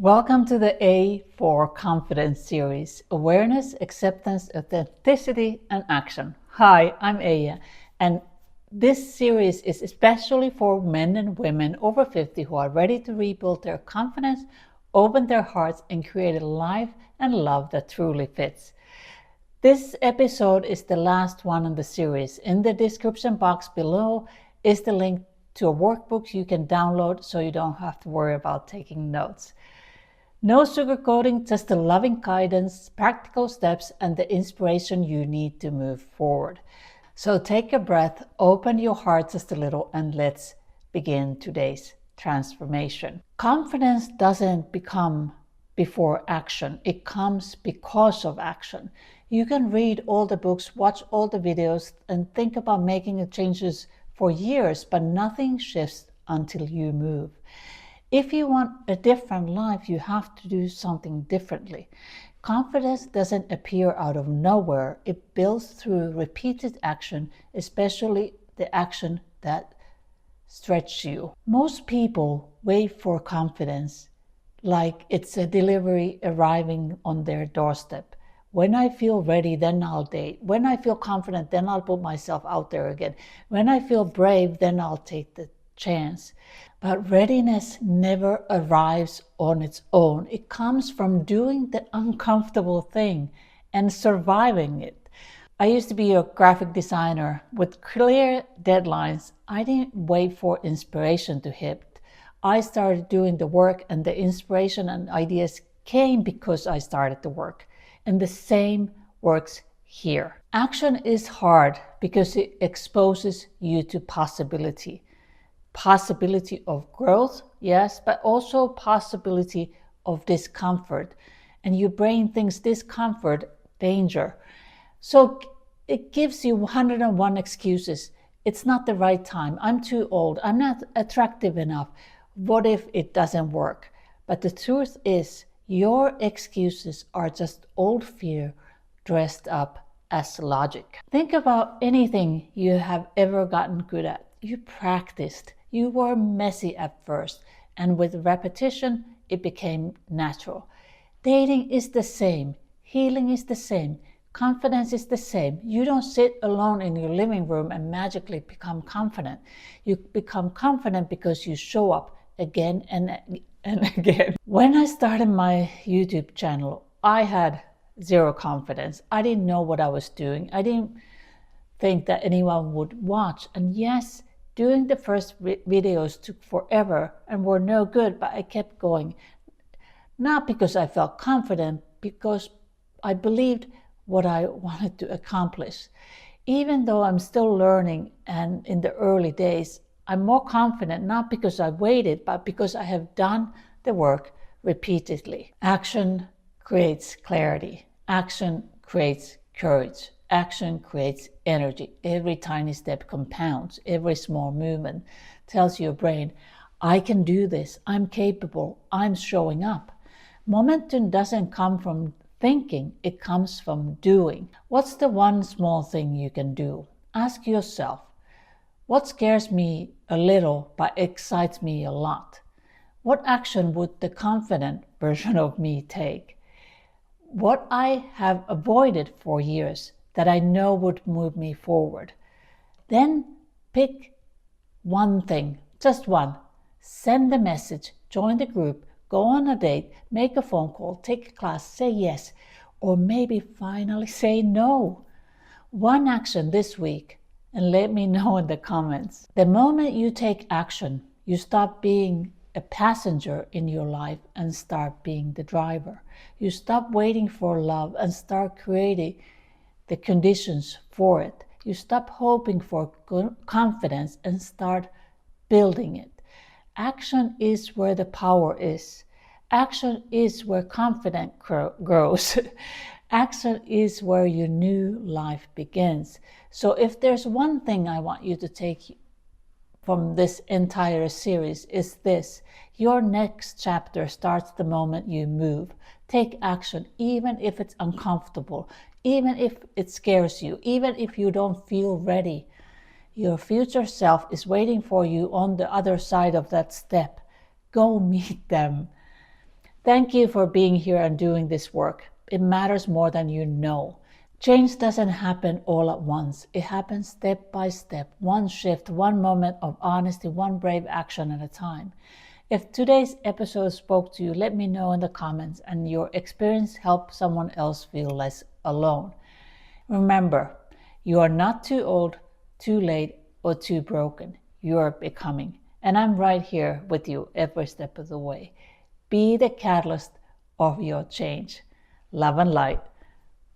Welcome to the A for Confidence series, Awareness, Acceptance, Authenticity, and Action. Hi, I'm Eija, and this series is especially for men and women over 50 who are ready to rebuild their confidence, open their hearts, and create a life and love that truly fits. This episode is the last one in the series. In the description box below is the link to a workbook you can download so you don't have to worry about taking notes. No sugarcoating, just the loving guidance, practical steps, and the inspiration you need to move forward. So take a breath, open your heart just a little, and let's begin today's transformation. Confidence doesn't become before action. It comes because of action. You can read all the books, watch all the videos, and think about making changes for years, but nothing shifts until you move. If you want a different life, you have to do something differently. Confidence doesn't appear out of nowhere. It builds through repeated action, especially the action that stretches you. Most people wait for confidence like it's a delivery arriving on their doorstep. When I feel ready, then I'll date. When I feel confident, then I'll put myself out there again. When I feel brave, then I'll take the chance. But readiness never arrives on its own. It comes from doing the uncomfortable thing and surviving it. I used to be a graphic designer with clear deadlines. I didn't wait for inspiration to hit. I started doing the work, and the inspiration and ideas came because I started the work. And the same works here. Action is hard because it exposes you to possibility of growth, yes, but also possibility of discomfort. And your brain thinks discomfort, danger. So it gives you 101 excuses. It's not the right time. I'm too old. I'm not attractive enough. What if it doesn't work? But the truth is, your excuses are just old fear dressed up as logic. Think about anything you have ever gotten good at. You practiced. You were messy at first, and with repetition, it became natural. Dating is the same. Healing is the same. Confidence is the same. You don't sit alone in your living room and magically become confident. You become confident because you show up again and again. When I started my YouTube channel, I had zero confidence. I didn't know what I was doing. I didn't think that anyone would watch. And yes, doing the first videos took forever and were no good, but I kept going. Not because I felt confident, because I believed what I wanted to accomplish. Even though I'm still learning and in the early days, I'm more confident not because I waited, but because I have done the work repeatedly. Action creates clarity. Action creates courage. Action creates energy. Every tiny step compounds. Every small movement tells your brain, I can do this. I'm capable. I'm showing up. Momentum doesn't come from thinking. It comes from doing. What's the one small thing you can do? Ask yourself, what scares me a little but excites me a lot? What action would the confident version of me take? What I have avoided for years that I know would move me forward. Then pick one thing, just one. Send a message, join the group, go on a date, make a phone call, take a class, say yes, or maybe finally say no. One action this week, and let me know in the comments. The moment you take action, you stop being a passenger in your life and start being the driver. You stop waiting for love and start creating the conditions for it. You stop hoping for confidence and start building it. Action is where the power is. Action is where confidence grows. Action is where your new life begins. So if there's one thing I want you to take from this entire series is this: your next chapter starts the moment you move. Take action, even if it's uncomfortable, even if it scares you, even if you don't feel ready. Your future self is waiting for you on the other side of that step. Go meet them. Thank you for being here and doing this work. It matters more than you know. Change doesn't happen all at once. It happens step by step, one shift, one moment of honesty, one brave action at a time. If today's episode spoke to you, let me know in the comments and your experience helped someone else feel less alone. Remember, you are not too old, too late, or too broken. You are becoming. And I'm right here with you every step of the way. Be the catalyst of your change. Love and light.